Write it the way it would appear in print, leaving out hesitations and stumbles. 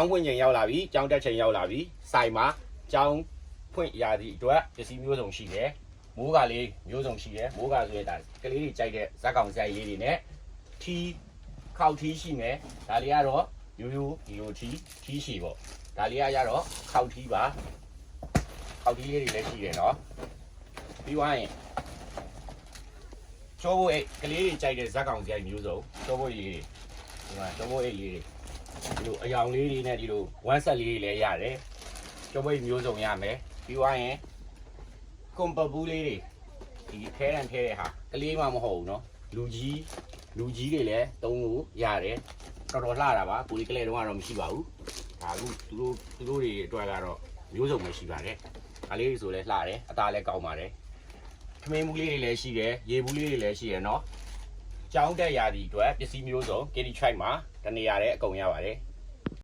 င်းပွင့်ချိန်ရောက်လာပြီကျောင်းတက်ချိန်ရောက်လာပြီဆိုင်မှာကျောင်းဖွင့်ရာသည့်အတွက်ပစ္စည်းမျိုးစုံရှိတယ်မိုးကလေးမျိုးစုံရှိတယ်မိုးကဆိုရတာကလေးတွေကြိုက်တဲ့ဇက်ကောင်ဆိုင်လေးတွေနဲ့ထီးခောက်ထီးရှိမယ်ဒါလေးကတော့ရိုးရိုးဒီလိုထီးရှိပေါ့ဒါလေးကရတော့ခောက်ထီးပါခောက်ထီးလေးတွေလည်းရှိတယ်နော်ပြီးသွားရင်ကျောဘိုးအိတ်ကလေးတွေကြိုက်တဲ့ဇက်ကောင်ဆိုင်မျိုးစုံကျောဘိုးလေးတွေဒီမှာကျောဘိုးအိတ်လေးတွေဒီလိုအယောင်လေးတွေနဲ့ဒီလိုဝမ်းဆက်လေးတွေလည်းရတယ်ကျောဘိုးမျိုးစုံရမယ်ပြီးသွားရင်ကွန်ပပူးလေးတွေဒီခဲတန်ခဲတဲ့ဟာကလေးမှမဟုတ်ဘူးเนาะလူကြီးတွေလည်းသုံးလို့ရတယ်တော်တော်လှတာပါကိုလေးကလေးတုန်းကတော့မရှိပါဘူးဒါအခုသူတို့တွေအတွက်ကတော့မျိုးစုံပဲရှိပါတယ်ဒါလေးတွေဆိုလဲလှတယ်အသားလည်းကောင်းပါတယ်ခမင်းဘူးလေးတွေလည်းရှိတယ်ရေဘူးလေးတွေလည်းရှိတယ်เนาะကျောင်းတက်ရာဒီအတွက်ပစ္စည်းမျိုးစုံ KD Tribe မှာတနေရာတဲ့အကုန်ရပါတယ်